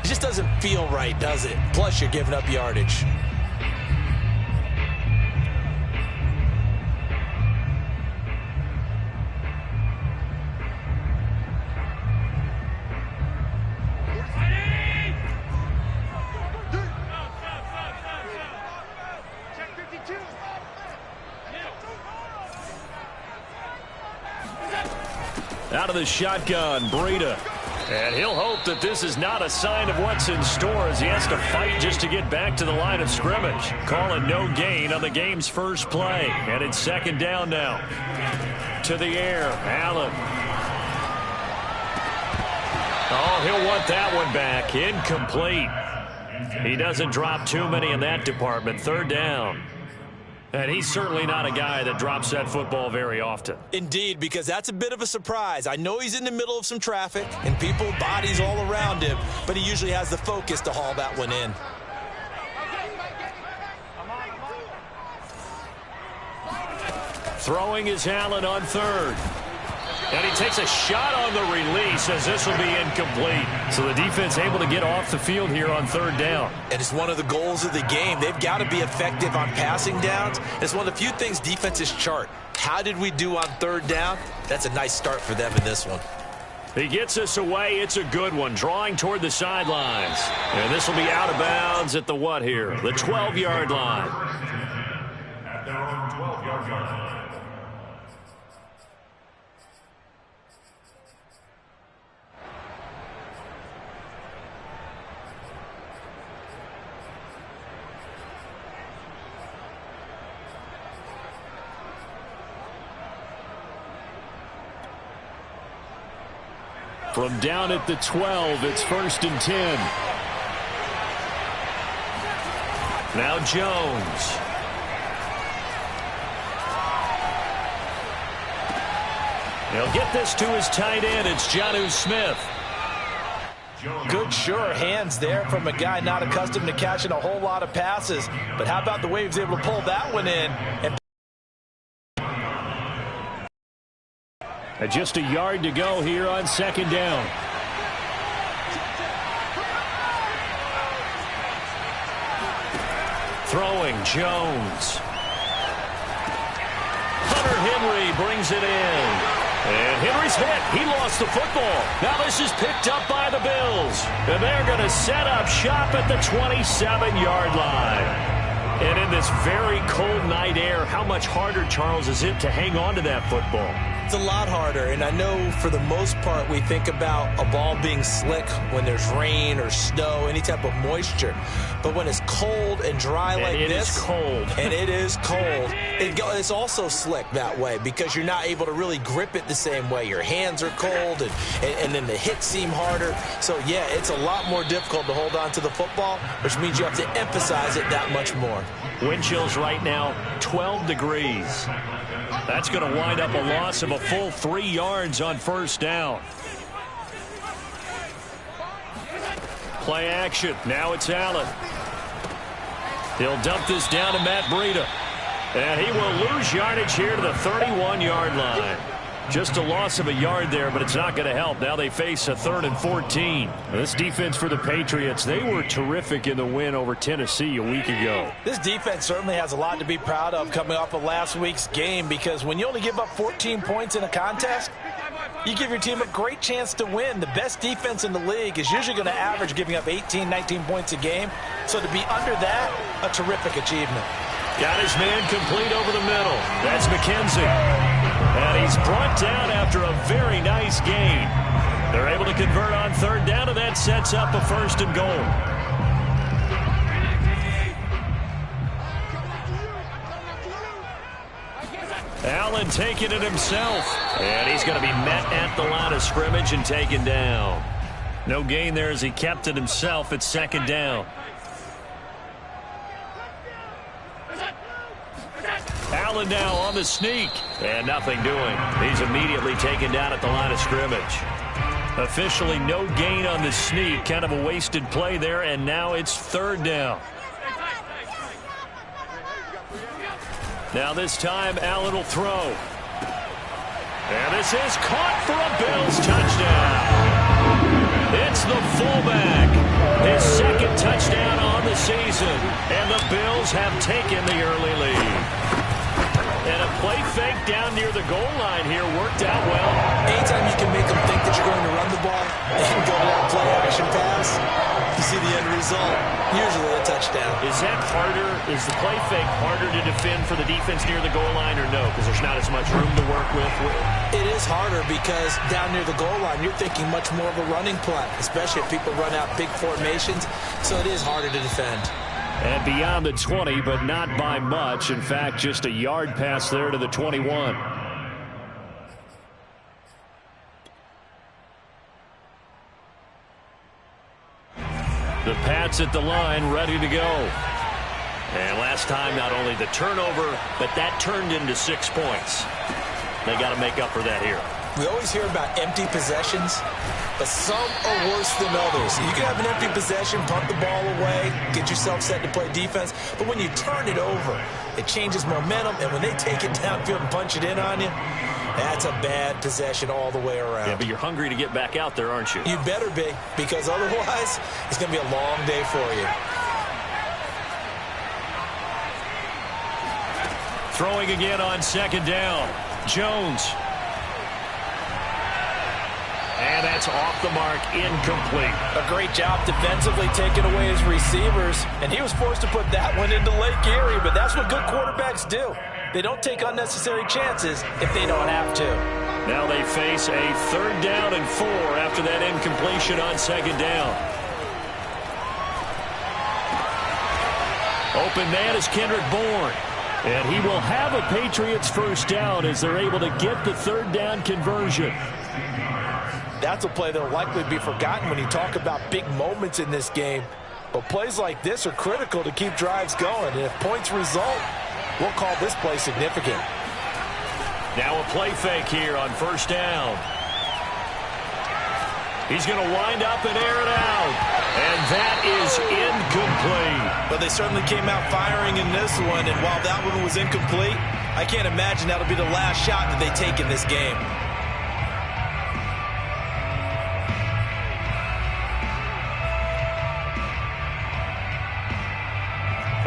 It just doesn't feel right, does it? Plus, you're giving up yardage. Out of the shotgun, Breida. And he'll hope that this is not a sign of what's in store as he has to fight just to get back to the line of scrimmage. Calling no gain on the game's first play. And it's second down now. To the air, Allen. Oh, he'll want that one back. Incomplete. He doesn't drop too many in that department. Third down. And he's certainly not a guy that drops that football very often. Indeed, because that's a bit of a surprise. I know he's in the middle of some traffic and people, bodies all around him, but he usually has the focus to haul that one in. Throwing is Allen on third. And he takes a shot on the release as this will be incomplete. So the defense able to get off the field here on third down. And it's one of the goals of the game. They've got to be effective on passing downs. It's one of the few things defenses chart. How did we do on third down? That's a nice start for them in this one. He gets us away. It's a good one. Drawing toward the sidelines. And this will be out of bounds at the what here? The 12-yard line. At their own 12-yard line. From down at the 12, it's 1st and 10. Now Jones. He'll get this to his tight end. It's Jonnu Smith. Good, sure hands there from a guy not accustomed to catching a whole lot of passes. But how about the way he was able to pull that one in? And just a yard to go here on second down. Throwing, Jones. Hunter Henry brings it in. And Henry's hit. He lost the football. Now this is picked up by the Bills. And they're going to set up shop at the 27-yard line. And in this very cold night air, how much harder, Charles, is it to hang on to that football? It's a lot harder, and I know for the most part we think about a ball being slick when there's rain or snow, any type of moisture. But when it's cold and dry like this, it is cold. And it is cold, it's also slick that way because you're not able to really grip it the same way. Your hands are cold, and then the hits seem harder. So, yeah, it's a lot more difficult to hold on to the football, which means you have to emphasize it that much more. Wind chills right now, 12 degrees. That's going to wind up a loss of a full 3 yards on first down. Play action. Now it's Allen. He'll dump this down to Matt Breida. And he will lose yardage here to the 31-yard line. Just a loss of a yard there, but it's not going to help. Now they face a 3rd and 14. This defense for the Patriots, they were terrific in the win over Tennessee a week ago. This defense certainly has a lot to be proud of coming off of last week's game because when you only give up 14 points in a contest, you give your team a great chance to win. The best defense in the league is usually going to average giving up 18, 19 points a game. So to be under that, a terrific achievement. Got his man complete over the middle. That's McKenzie. And he's brought down after a very nice gain. They're able to convert on third down, and that sets up a 1st and goal. Allen taking it himself. And he's going to be met at the line of scrimmage and taken down. No gain there as he kept it himself at second down. Allen now on the sneak. And nothing doing. He's immediately taken down at the line of scrimmage. Officially no gain on the sneak. Kind of a wasted play there. And now it's third down. Now this time Allen will throw. And this is caught for a Bills touchdown. It's the fullback. Dolphins have taken the early lead. And a play fake down near the goal line here worked out well. Anytime you can make them think that you're going to run the ball and go to that play action pass, you see the end result, usually a touchdown. Is that harder? Is the play fake harder to defend for the defense near the goal line or no? Because there's not as much room to work with. It is harder because down near the goal line, you're thinking much more of a running play, especially if people run out big formations, so it is harder to defend. And beyond the 20, but not by much. In fact, just a yard pass there to the 21. The Pats at the line, ready to go. And last time, not only the turnover, but that turned into 6 points. They got to make up for that here. We always hear about empty possessions, but some are worse than others. You can have an empty possession, punt the ball away, get yourself set to play defense, but when you turn it over, it changes momentum, and when they take it downfield and punch it in on you, that's a bad possession all the way around. Yeah, but you're hungry to get back out there, aren't you? You better be, because otherwise, it's going to be a long day for you. Throwing again on second down. Jones. And that's off the mark, incomplete. A great job defensively taking away his receivers, and he was forced to put that one into Lake Erie, but that's what good quarterbacks do. They don't take unnecessary chances if they don't have to. Now they face a 3rd down and 4 after that incompletion on second down. Open man is Kendrick Bourne. And he will have a Patriots first down as they're able to get the 3rd down conversion. That's a play that will likely be forgotten when you talk about big moments in this game. But plays like this are critical to keep drives going. And if points result, we'll call this play significant. Now a play fake here on first down. He's going to wind up and air it out. And that is incomplete. But they certainly came out firing in this one. And while that one was incomplete, I can't imagine that'll be the last shot that they take in this game.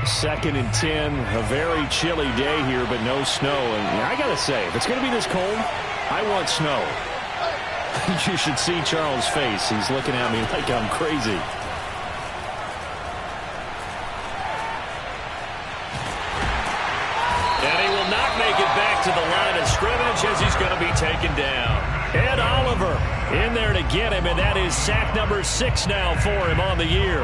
Second and 10, a very chilly day here, but no snow. And I got to say, if it's going to be this cold, I want snow. You should see Charles' face. He's looking at me like I'm crazy. And he will not make it back to the line of scrimmage as he's going to be taken down. Ed Oliver in there to get him, and that is sack number 6 now for him on the year.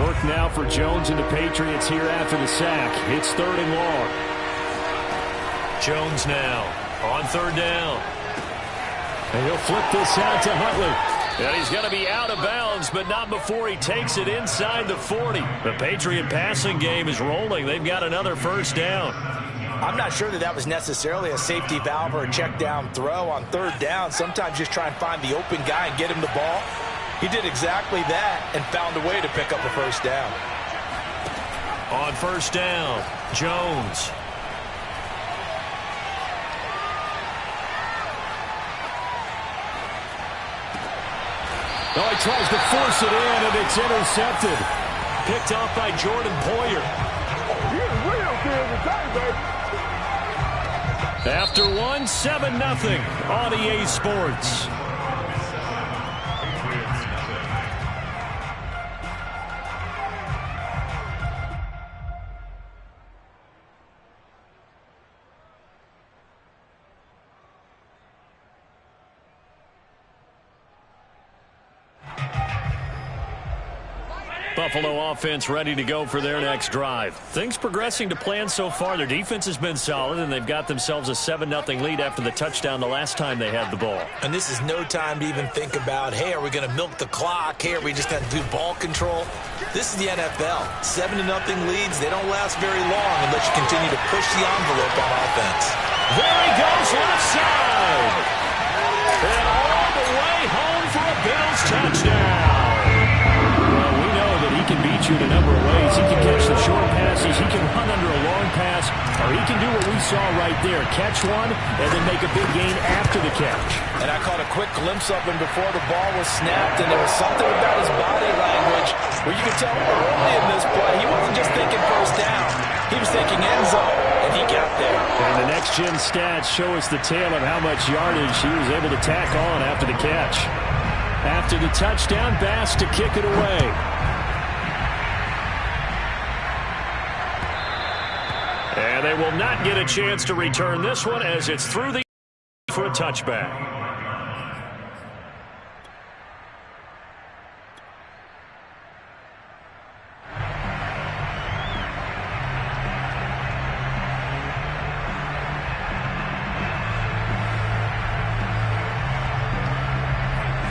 Work now for Jones and the Patriots here after the sack. It's 3rd and long. Jones now on 3rd down. And he'll flip this out to Huntley. And he's going to be out of bounds, but not before he takes it inside the 40. The Patriot passing game is rolling. They've got another first down. I'm not sure that was necessarily a safety valve or a check down throw on 3rd down. Sometimes just try and find the open guy and get him the ball. He did exactly that and found a way to pick up a first down. On first down, Jones. Oh, he tries to force it in, and it's intercepted. Picked off by Jordan Poyer. After one, 7-0 on EA Sports. Buffalo offense ready to go for their next drive. Things progressing to plan so far. Their defense has been solid, and they've got themselves a 7-0 lead after the touchdown the last time they had the ball. And this is no time to even think about, hey, are we going to milk the clock? Hey, are we just going to do ball control? This is the NFL. 7-0 leads. They don't last very long unless you continue to push the envelope on offense. There he goes, left side. And all the way home for a Bills touchdown. He can beat you in a number of ways. He can catch the short passes. He can run under a long pass. or he can do what we saw right there, catch one and then make a big gain after the catch. And I caught a quick glimpse of him before the ball was snapped, and there was something about his body language where you could tell early in this play he wasn't just thinking first down. He was thinking end zone, and he got there. And the next-gen stats show us the tale of how much yardage he was able to tack on after the catch. After the touchdown, Bass to kick it away. And they will not get a chance to return this one as it's through the for a touchback.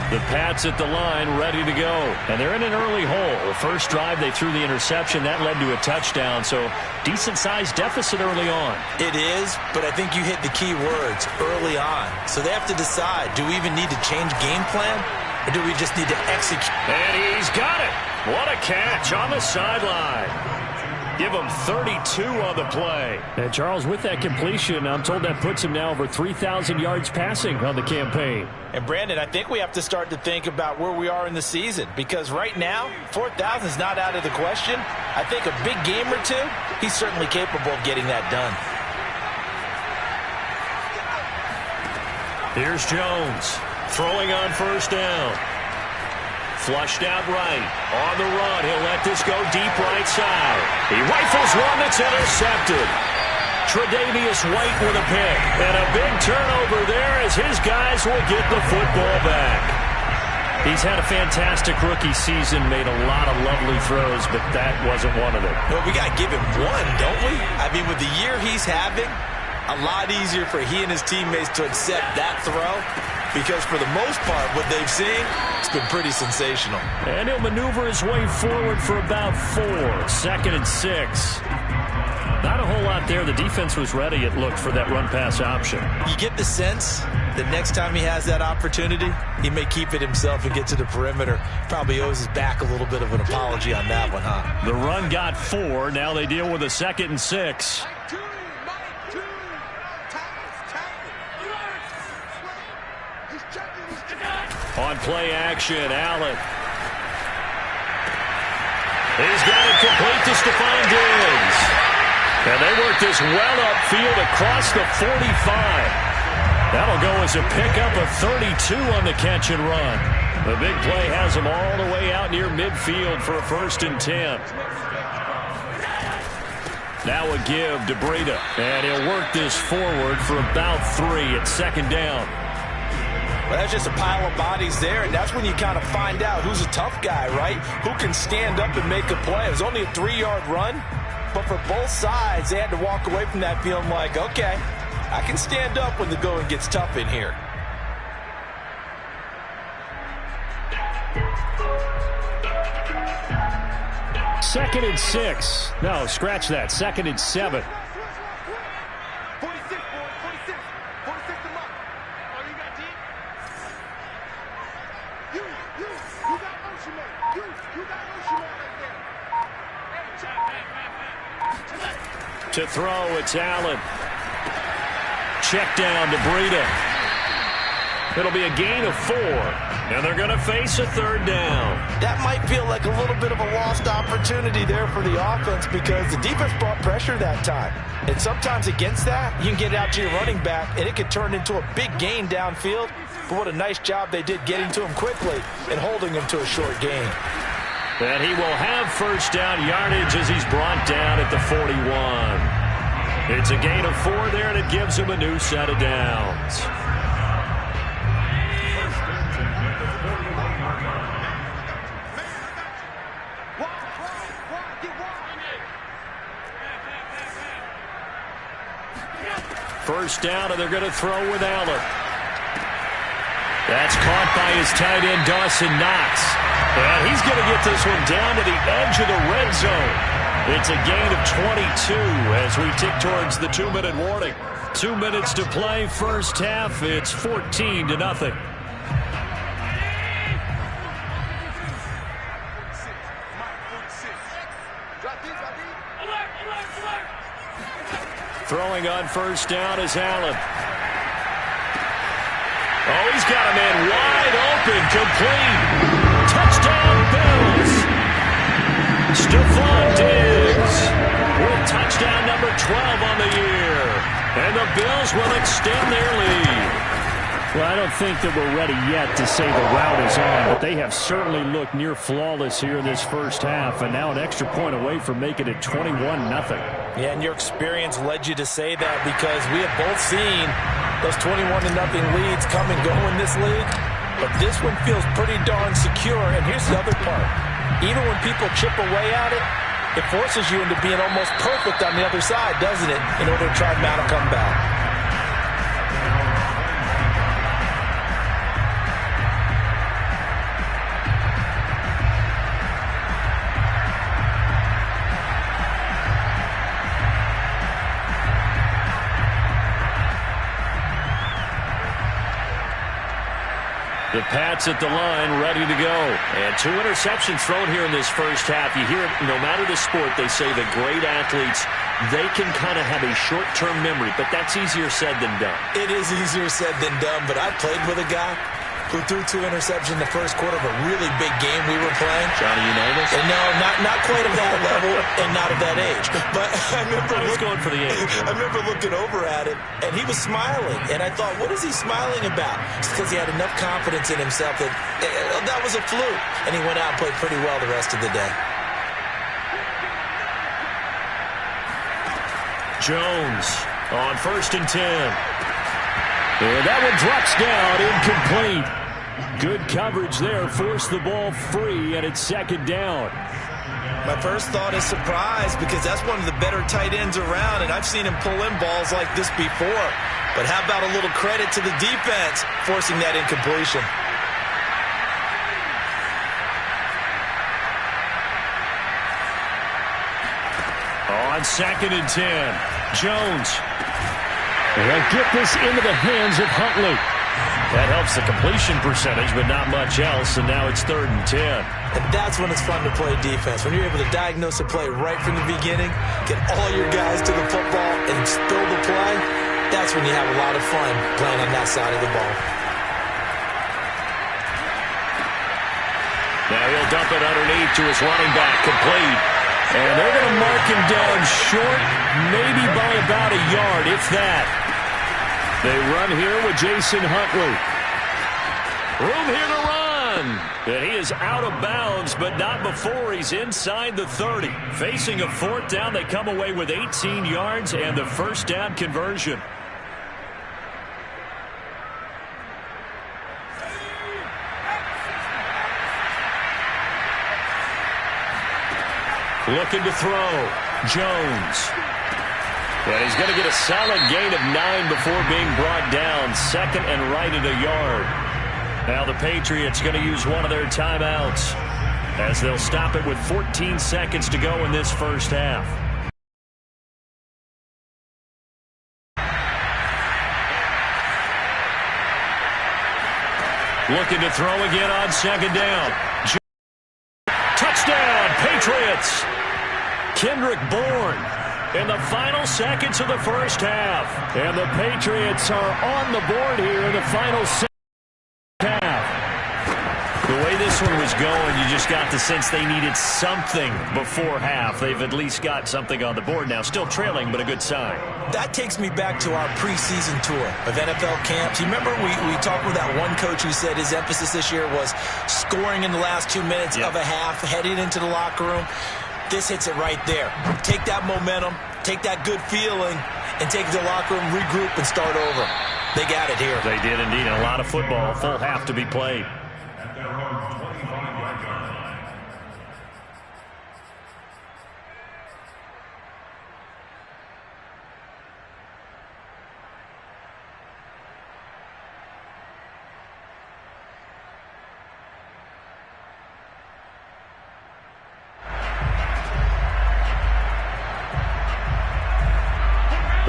The Pats at the line, ready to go. And they're in an early hole. The first drive, they threw the interception. That led to a touchdown, so decent-sized deficit early on. It is, but I think you hit the key words, early on. So they have to decide, do we even need to change game plan, or do we just need to execute? And he's got it. What a catch on the sideline. Give him 32 on the play. And Charles, with that completion, I'm told that puts him now over 3,000 yards passing on the campaign. And Brandon, I think we have to start to think about where we are in the season, because right now, 4,000 is not out of the question. I think a big game or two, he's certainly capable of getting that done. Here's Jones throwing on first down. Flushed out right. On the run, he'll let this go deep right side. He rifles one that's intercepted. Tre'Davious White with a pick. And a big turnover there as his guys will get the football back. He's had a fantastic rookie season, made a lot of lovely throws, but that wasn't one of them. Well, we got to give him one, don't we? I mean, with the year he's having, a lot easier for he and his teammates to accept that throw, because for the most part, what they've seen, it's been pretty sensational. And he'll maneuver his way forward for about 4. 2nd and 6. Not a whole lot there. The defense was ready, it looked, for that run-pass option. You get the sense that next time he has that opportunity, he may keep it himself and get to the perimeter. Probably owes his back a little bit of an apology on that one, huh? The run got 4. Now they deal with a 2nd and 6. On play action, Allen. He's got it complete to Stephon Diggs. And they work this well upfield across the 45. That'll go as a pickup of 32 on the catch and run. The big play has him all the way out near midfield for a 1st and 10. Now a give to Breida. And he'll work this forward for about 3 at 2nd down. Well, that's just a pile of bodies there, and that's when you kind of find out who's a tough guy, right? Who can stand up and make a play. It was only a 3-yard run, but for both sides, they had to walk away from that feeling like, okay, I can stand up when the going gets tough in here. Second and 6. No, scratch that. 2nd and 7. To throw, it's Allen. Check down to Breida. It'll be a gain of 4. And they're going to face a 3rd down. That might feel like a little bit of a lost opportunity there for the offense, because the defense brought pressure that time. And sometimes against that, you can get out to your running back, and it could turn into a big gain downfield. But what a nice job they did getting to him quickly and holding him to a short gain. And he will have 1st down yardage as he's brought down at the 41. It's a gain of 4 there, and it gives him a new set of downs. First down, and they're going to throw with Allen. That's caught by his tight end, Dawson Knox. And he's going to get this one down to the edge of the red zone. It's a gain of 22 as we tick towards the 2-minute warning. 2 minutes to play, first half. It's 14-0. Throwing on first down is Allen. Oh, he's got a man wide open, complete. Touchdown, Bills. Stephon Diggs with touchdown number 12 on the year. And the Bills will extend their lead. Well, I don't think that we're ready yet to say the route is on, but they have certainly looked near flawless here in this first half, and now an extra point away from making it 21-0. Yeah, and your experience led you to say that because we have both seen those 21-0 leads come and go in this league, but this one feels pretty darn secure. And here's the other part. Even when people chip away at it, it forces you into being almost perfect on the other side, doesn't it, in order to try to mount a comeback. The Pats at the line, ready to go. And 2 interceptions thrown here in this first half. You hear it, no matter the sport, they say the great athletes, they can kind of have a short-term memory, but that's easier said than done. It is easier said than done, but I played with a guy who threw 2 interceptions in the first quarter of a really big game we were playing. Johnny Unitas? And no, not quite at that level and not at that age. But I remember I was going for the age. I remember looking over at him, and he was smiling. And I thought, what is he smiling about? It's because he had enough confidence in himself that that was a fluke. And he went out and played pretty well the rest of the day. Jones on 1st and 10. And that one drops down, incomplete. Good coverage there, forced the ball free, and it's 2nd down. My first thought is surprise because that's one of the better tight ends around, and I've seen him pull in balls like this before. But how about a little credit to the defense forcing that incompletion? On 2nd and 10, Jones. They'll get this into the hands of Huntley. That helps the completion percentage, but not much else, and now it's 3rd and 10. And that's when it's fun to play defense. When you're able to diagnose a play right from the beginning, get all your guys to the football, and spill the play, that's when you have a lot of fun playing on that side of the ball. Now he'll dump it underneath to his running back, complete. And they're going to mark him down short, maybe by about a yard, if that. They run here with Jason Huntley. Room here to run. And he is out of bounds, but not before he's inside the 30. Facing a 4th down, they come away with 18 yards and the 1st down conversion. Looking to throw. Jones. And he's going to get a solid gain of 9 before being brought down. 2nd and right at a yard. Now the Patriots going to use one of their timeouts as they'll stop it with 14 seconds to go in this first half. Looking to throw again on 2nd down. Touchdown, Patriots. Kendrick Bourne in the final seconds of the first half. And the Patriots are on the board here in the final second half. The way this one was going, you just got the sense they needed something before half. They've at least got something on the board now. Still trailing, but a good sign. That takes me back to our preseason tour of NFL camps. You remember we talked with that one coach who said his emphasis this year was scoring in the last 2 minutes of a half, heading into the locker room. This hits it right there. Take that momentum, take that good feeling, and take it to the locker room, regroup, and start over. They got it here. They did indeed. And a lot of football, full half to be played.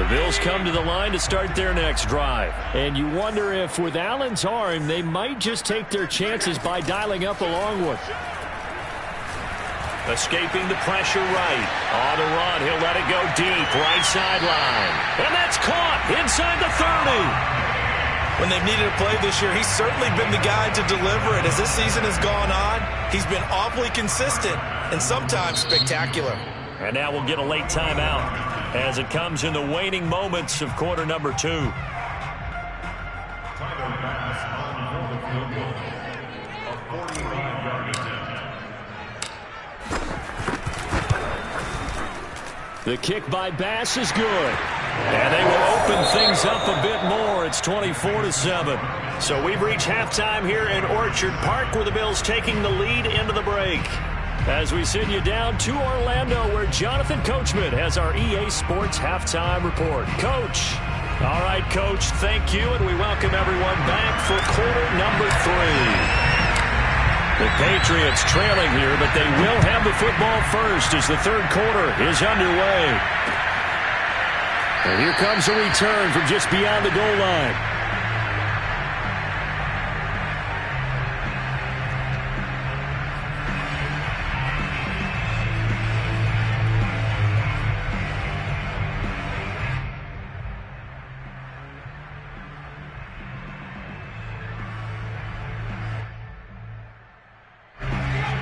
Bills come to the line to start their next drive. And you wonder if with Allen's arm, they might just take their chances by dialing up a long one. Escaping the pressure right. On the run, he'll let it go deep, right sideline. And that's caught inside the 30. When they've needed a play this year, he's certainly been the guy to deliver it. As this season has gone on, he's been awfully consistent and sometimes spectacular. And now we'll get a late timeout as it comes in the waning moments of quarter number 2. The kick by Bass is good. And they will open things up a bit more. It's 24-7. So we've reached halftime here in Orchard Park, where the Bills taking the lead into the break. As we send you down to Orlando, where Jonathan Coachman has our EA Sports halftime report. Coach. All right, Coach, thank you, and we welcome everyone back for quarter number 3. The Patriots trailing here, but they will have the football first as the third quarter is underway. And here comes a return from just beyond the goal line.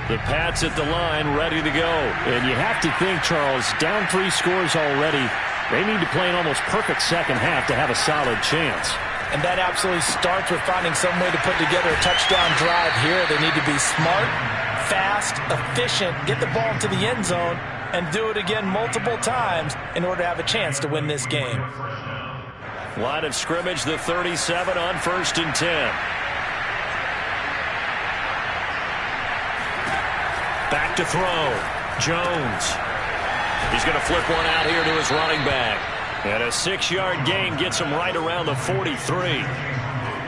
The Pats at the line, ready to go. And you have to think, Charles, down 3 scores already. They need to play an almost perfect second half to have a solid chance. And that absolutely starts with finding some way to put together a touchdown drive here. They need to be smart, fast, efficient, get the ball into the end zone, and do it again multiple times in order to have a chance to win this game. Line of scrimmage, the 37 on 1st and 10. Back to throw. Jones. He's going to flip one out here to his running back. And a 6-yard gain gets him right around the 43.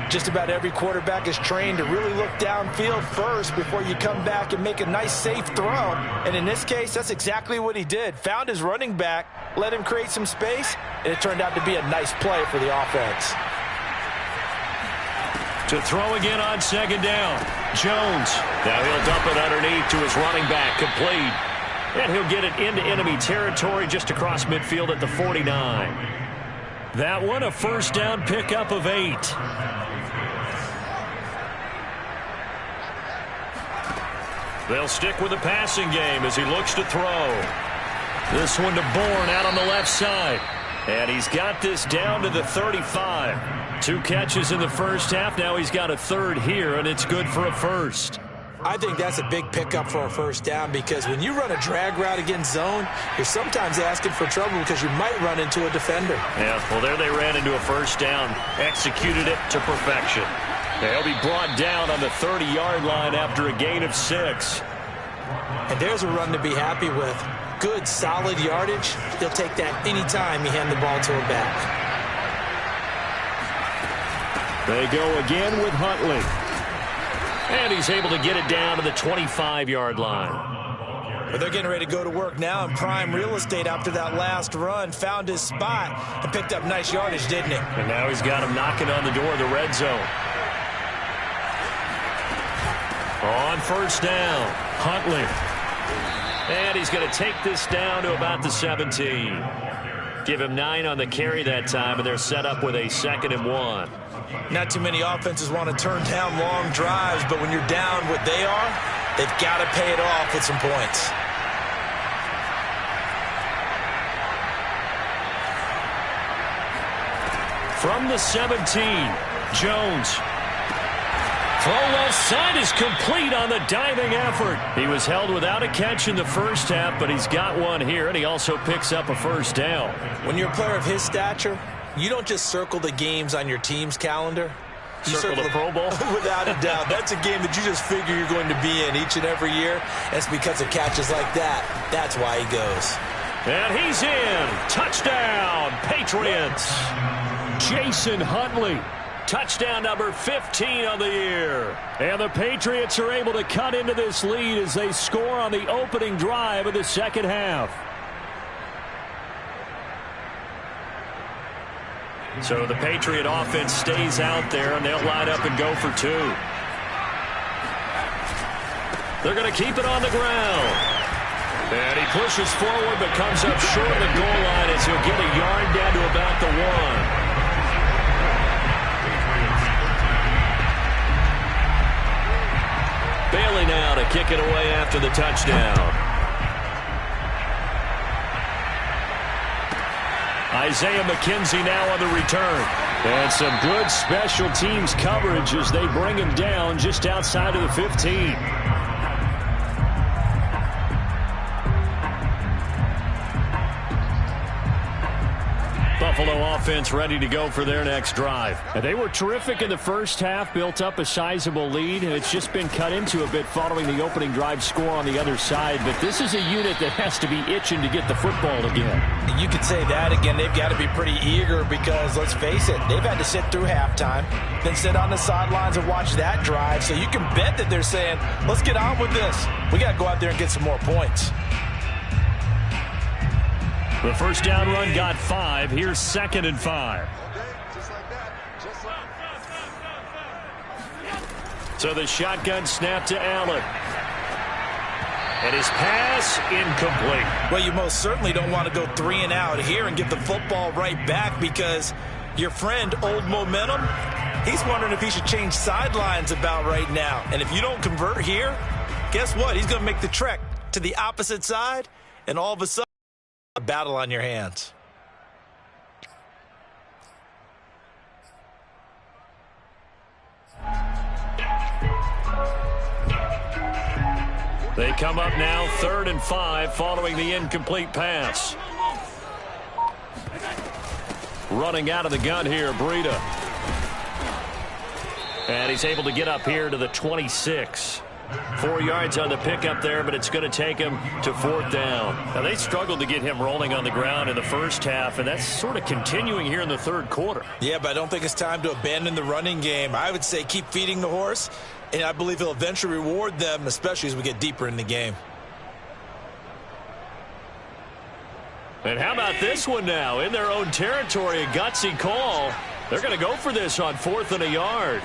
Just about every quarterback is trained to really look downfield first before you come back and make a nice, safe throw. And in this case, that's exactly what he did. Found his running back, let him create some space, and it turned out to be a nice play for the offense. To throw again on 2nd down. Jones. Now he'll dump it underneath to his running back, complete. And he'll get it into enemy territory just across midfield at the 49. That one a 1st down pickup of 8. They'll stick with the passing game as he looks to throw. This one to Bourne out on the left side. And he's got this down to the 35. 2 catches in the first half. Now he's got a 3rd here, and it's good for a 1st. I think that's a big pickup for a 1st down, because when you run a drag route against zone, you're sometimes asking for trouble because you might run into a defender. Yeah, well, there they ran into a 1st down, executed it to perfection. They'll be brought down on the 30-yard line after a gain of 6. And there's a run to be happy with. Good, solid yardage. He'll take that anytime you hand the ball to a back. They go again with Huntley. And he's able to get it down to the 25-yard line. But they're getting ready to go to work now in prime real estate after that last run. Found his spot and picked up nice yardage, didn't he? And now he's got him knocking on the door of the red zone. On 1st down, Huntley. And he's going to take this down to about the 17. Give him 9 on the carry that time, and they're set up with a 2nd and 1. Not too many offenses want to turn down long drives, but when you're down what they are, they've got to pay it off with some points. From the 17, Jones. Throw left side is complete on the diving effort. He was held without a catch in the first half, but he's got one here, and he also picks up a 1st down. When you're a player of his stature, you don't just circle the games on your team's calendar. You circle the Pro Bowl? Without a doubt. That's a game that you just figure you're going to be in each and every year. That's because of catches like that. That's why he goes. And he's in. Touchdown, Patriots. Jason Huntley. Touchdown number 15 on the year. And the Patriots are able to cut into this lead as they score on the opening drive of the second half. So the Patriot offense stays out there, and they'll line up and go for 2. They're going to keep it on the ground. And he pushes forward but comes up short of the goal line as he'll get a yard down to about the 1. Bailey now to kick it away after the touchdown. Isaiah McKenzie now on the return. And some good special teams coverage as they bring him down just outside of the 15. Buffalo offense ready to go for their next drive. And they were terrific in the first half, built up a sizable lead, and it's just been cut into a bit following the opening drive score on the other side. But this is a unit that has to be itching to get the football again. You could say that again. They've got to be pretty eager because, let's face it, they've had to sit through halftime, then sit on the sidelines and watch that drive. So you can bet that they're saying, let's get on with this. We got to go out there and get some more points. The first down run got 5. Here's 2nd and 5. So the shotgun snap to Allen. And his pass incomplete. Well, you most certainly don't want to go 3 and out here and get the football right back because your friend, Old Momentum, he's wondering if he should change sidelines about right now. And if you don't convert here, guess what? He's going to make the trek to the opposite side, and all of a sudden, a battle on your hands. They come up now 3rd and 5 following the incomplete pass. Running out of the gun here, Breida. And he's able to get up here to the 26. 4 yards on the pickup there, but it's going to take him to 4th down. Now, they struggled to get him rolling on the ground in the first half, and that's sort of continuing here in the 3rd quarter. Yeah, but I don't think it's time to abandon the running game. I would say keep feeding the horse, and I believe he'll eventually reward them, especially as we get deeper in the game. And how about this one now? In their own territory, a gutsy call. They're going to go for this on 4th and a yard.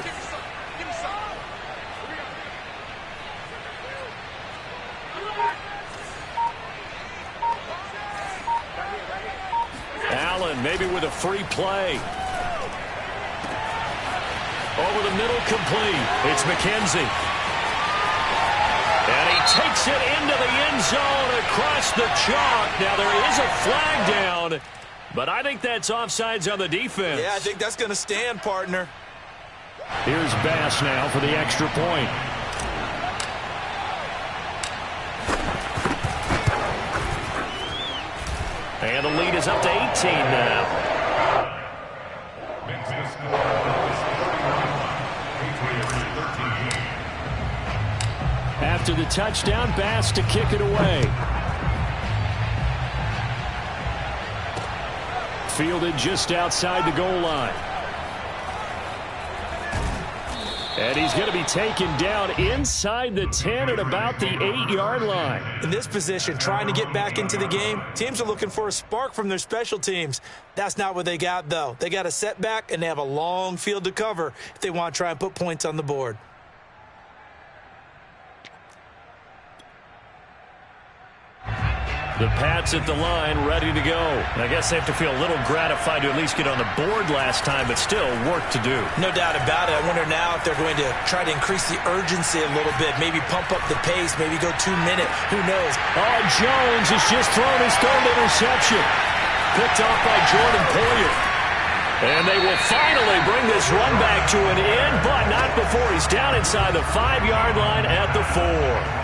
Allen maybe with a free play. Over the middle, complete. It's McKenzie. And he takes it into the end zone across the chalk. Now there is a flag down, but I think that's offsides on the defense. Yeah, I think that's going to stand, partner. Here's Bass now for the extra point. And the lead is up to 18 now. After the touchdown, Bass to kick it away. Fielded just outside the goal line. And he's going to be taken down inside the 10 at about the 8-yard line. In this position, trying to get back into the game, teams are looking for a spark from their special teams. That's not what they got, though. They got a setback, and they have a long field to cover if they want to try and put points on the board. The Pats at the line, ready to go. I guess they have to feel a little gratified to at least get on the board last time, but still work to do. No doubt about it. I wonder now if they're going to try to increase the urgency a little bit, maybe pump up the pace, maybe go 2 minute. Who knows? Oh, Jones has just thrown his 3rd interception. Picked off by Jordan Poyer. And they will finally bring this run back to an end, but not before he's down inside the 5-yard line at the 4.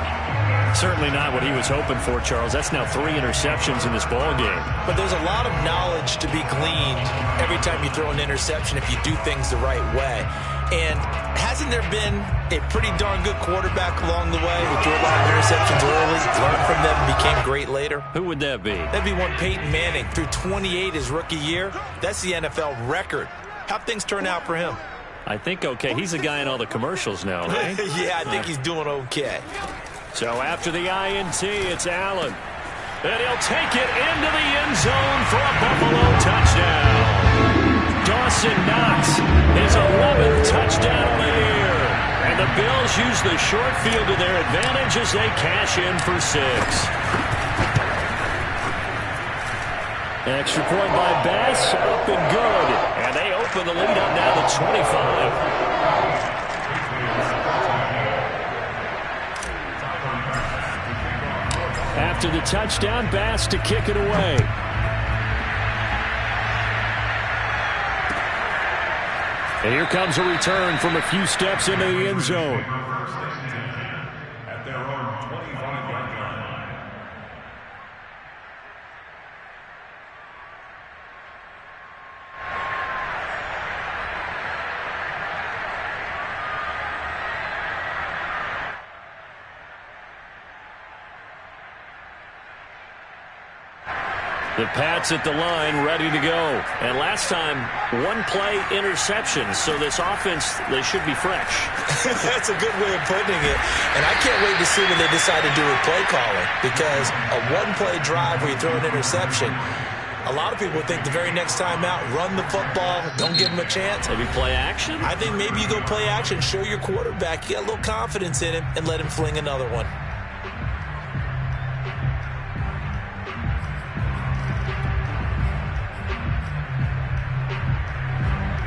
Certainly not what he was hoping for, Charles. That's now 3 interceptions in this ball game. But there's a lot of knowledge to be gleaned every time you throw an interception if you do things the right way. And hasn't there been a pretty darn good quarterback along the way who threw a lot of interceptions early, learned from them, and became great later? Who would that be? That'd be one Peyton Manning. Threw 28 his rookie year. That's the NFL record. How'd things turn out for him? I think okay. He's a guy in all the commercials now, right? Yeah, I think he's doing okay. So after the INT, it's Allen. And he'll take it into the end zone for a Buffalo touchdown. Dawson Knox, his 11th touchdown of the year. And the Bills use the short field to their advantage as they cash in for 6. Extra point by Bass, up and good. And they open the lead up now to 25. After the touchdown, Bass to kick it away. And here comes a return from a few steps into the end zone. At their own 25-yard line. The Pats at the line, ready to go. And last time, one-play interception. So this offense, they should be fresh. That's a good way of putting it. And I can't wait to see what they decide to do with play calling. Because a one-play drive where you throw an interception, a lot of people think the very next time out, run the football, don't give them a chance. Maybe play action? I think maybe you go play action, show your quarterback, get a little confidence in him, and let him fling another one.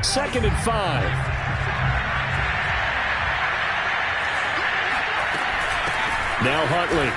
Second and 5. Now Huntley.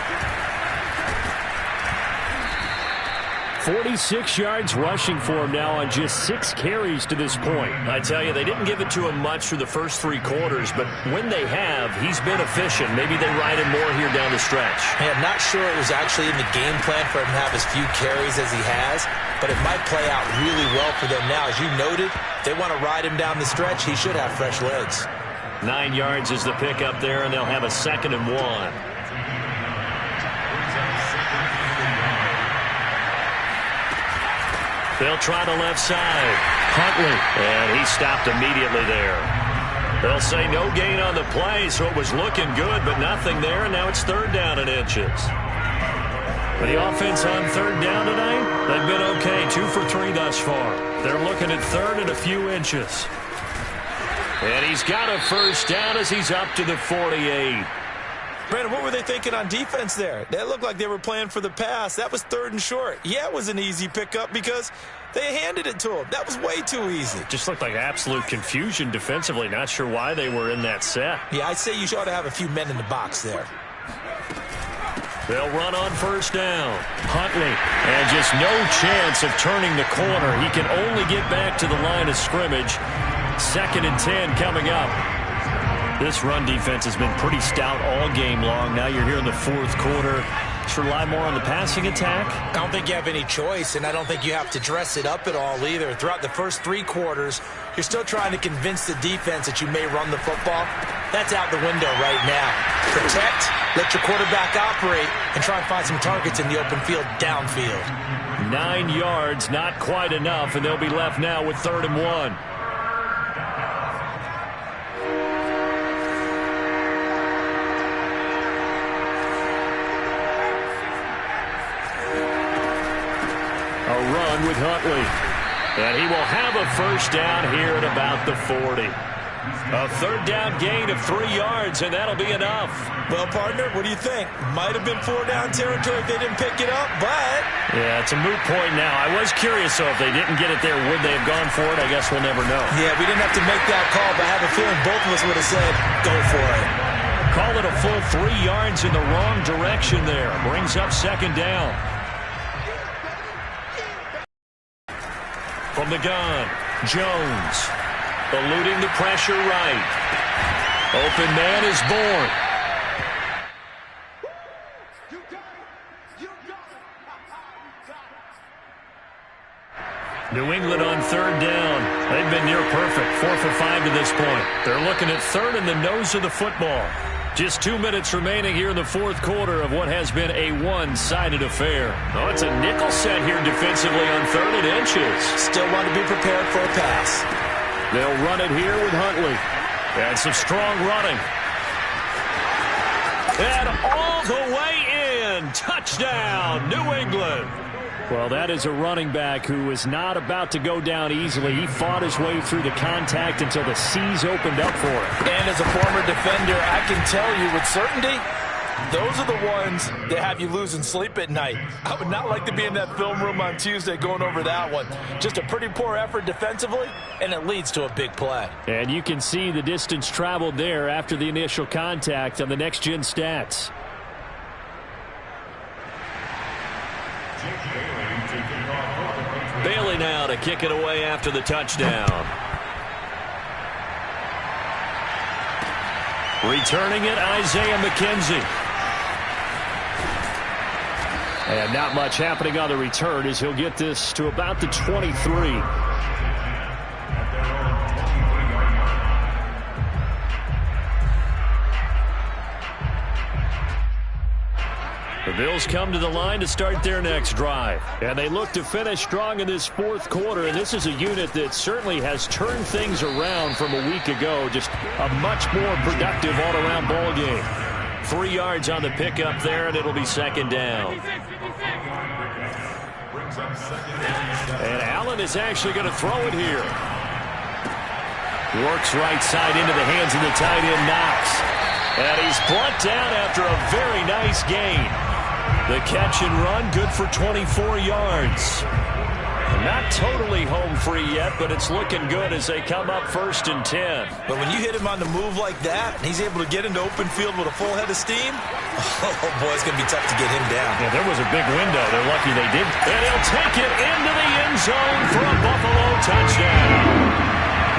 46 yards rushing for him now on just 6 carries to this point. I tell you, they didn't give it to him much through the first 3 quarters, but when they have, he's been efficient. Maybe they ride him more here down the stretch. Hey, I'm not sure it was actually in the game plan for him to have as few carries as he has, but it might play out really well for them now. As you noted, if they want to ride him down the stretch, he should have fresh legs. 9 yards is the pickup there, and they'll have a 2nd and 1. They'll try the left side. Huntley. And he stopped immediately there. They'll say no gain on the play, so it was looking good, but nothing there, and now it's 3rd down and inches. The offense on 3rd down tonight, they've been okay. 2 for 3 thus far. They're looking at 3rd and a few inches. And he's got a 1st down as he's up to the 48. Brandon, what were they thinking on defense there? They looked like they were playing for the pass. That was 3rd and short. Yeah, it was an easy pickup because they handed it to him. That was way too easy. Just looked like absolute confusion defensively. Not sure why they were in that set. Yeah, I'd say you ought to have a few men in the box there. They'll run on 1st down. Huntley. And just no chance of turning the corner. He can only get back to the line of scrimmage. 2nd and 10 coming up. This run defense has been pretty stout all game long. Now you're here in the 4th quarter. Just rely more on the passing attack. I don't think you have any choice, and I don't think you have to dress it up at all either. Throughout the first 3 quarters, you're still trying to convince the defense that you may run the football. That's out the window right now. Protect, let your quarterback operate, and try and find some targets in the open field downfield. 9 yards, not quite enough, and they'll be left now with 3rd and 1. A run with Huntley. And he will have a 1st down here at about the 40. A 3rd down gain of 3 yards, and that'll be enough. Well, partner, what do you think? Might have been 4-down territory if they didn't pick it up, but... Yeah, it's a moot point now. I was curious, though, if they didn't get it there, would they have gone for it? I guess we'll never know. Yeah, we didn't have to make that call, but I have a feeling both of us would have said, go for it. Call it a full 3 yards in the wrong direction there. Brings up 2nd down. From the gun, Jones. Eluding the pressure right. Open man is born. New England on 3rd down. They've been near perfect. 4 for 5 to this point. They're looking at 3rd in the nose of the football. Just 2 minutes remaining here in the 4th quarter of what has been a one-sided affair. Oh, it's a nickel set here defensively on 3rd and inches. Still want to be prepared for a pass. They'll run it here with Huntley. And some strong running. And all the way in. Touchdown, New England. Well, that is a running back who is not about to go down easily. He fought his way through the contact until the seas opened up for him. And as a former defender, I can tell you with certainty, Those are the ones that have you losing sleep at night. I would not like to be in that film room on Tuesday going over that one. Just a pretty poor effort defensively, and it leads to a big play. And you can see the distance traveled there after the initial contact on the next-gen stats. Bailey now to kick it away after the touchdown. Returning it, Isaiah McKenzie. And not much happening on the return as he'll get this to about the 23. The Bills come to the line to start their next drive. And they look to finish strong in this fourth quarter. And this is a unit that certainly has turned things around from a week ago. Just a much more productive all-around ball game. 3 yards on the pickup there, and it'll be second down. And Allen is actually going to throw it here. Works right side into the hands of the tight end, Knox. And he's brought down after a very nice gain. The catch and run, good for 24 yards. Not totally home free yet, but it's looking good as they come up 1st and 10. But when you hit him on the move like that, and he's able to get into open field with a full head of steam, oh boy, it's going to be tough to get him down. Yeah, there was a big window. They're lucky they did. And he'll take it into the end zone for a Buffalo touchdown.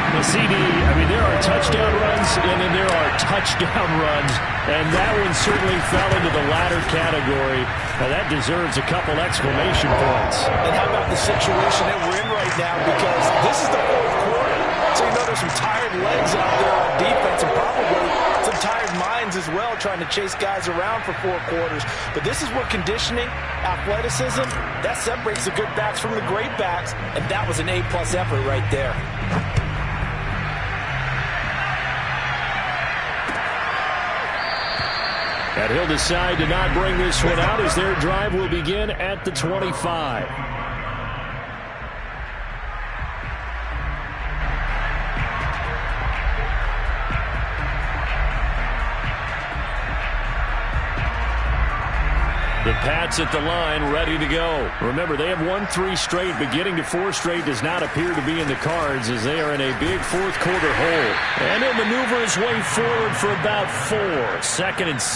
The CD, I mean, there are touchdown runs, and then there are touchdown runs, and that one certainly fell into the latter category. Now, that deserves a couple exclamation points. And how about the situation that we're in right now, because this is the fourth quarter, so you know there's some tired legs out there on defense and probably some tired minds as well trying to chase guys around for 4 quarters. But this is where conditioning, athleticism, that separates the good backs from the great backs, and that was an A-plus effort right there. And he'll decide to not bring this one out as their drive will begin at the 25. The Pats at the line, ready to go. Remember, they have won 3 straight, but getting to 4 straight does not appear to be in the cards as they are in a big fourth quarter hole. And he'll maneuver his way forward for about 4. 2nd and 6.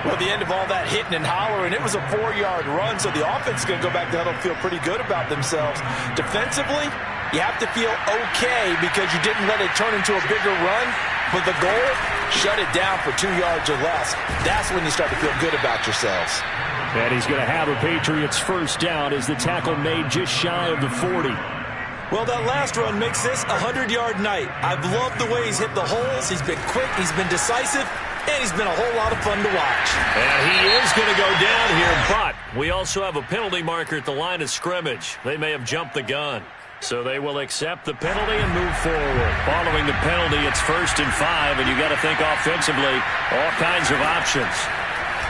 Well, at the end of all that hitting and hollering, it was a 4-yard run, so the offense is going to go back to huddle and feel pretty good about themselves. Defensively, you have to feel okay because you didn't let it turn into a bigger run. But the goal, shut it down for 2 yards or less. That's when you start to feel good about yourselves. And he's going to have a Patriots first down as the tackle made just shy of the 40. Well, that last run makes this a 100-yard night. I've loved the way he's hit the holes. He's been quick. He's been decisive. And he's been a whole lot of fun to watch. And he is going to go down here, but we also have a penalty marker at the line of scrimmage. They may have jumped the gun. So they will accept the penalty and move forward. Following the penalty, it's 1st and 5, and you got to think offensively, all kinds of options.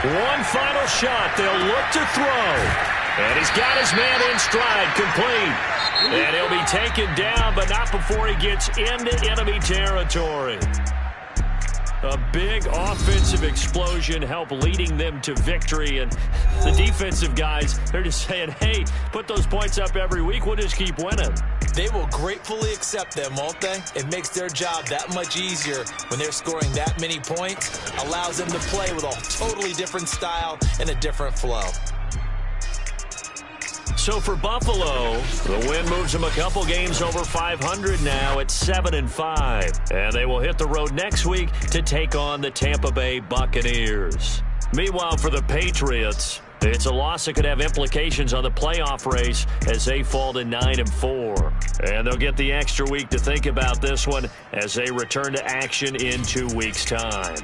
One final shot. They'll look to throw. And he's got his man in stride, complete. And he'll be taken down, but not before he gets into enemy territory. A big offensive explosion helped leading them to victory. And the defensive guys, they're just saying, hey, put those points up every week. We'll just keep winning. They will gratefully accept them, won't they? It makes their job that much easier when they're scoring that many points. Allows them to play with a totally different style and a different flow. So for Buffalo, the win moves them a couple games over 500 now at 7 and 5. And they will hit the road next week to take on the Tampa Bay Buccaneers. Meanwhile, for the Patriots, it's a loss that could have implications on the playoff race as they fall to 9 and 4. And they'll get the extra week to think about this one as they return to action in 2 weeks' time.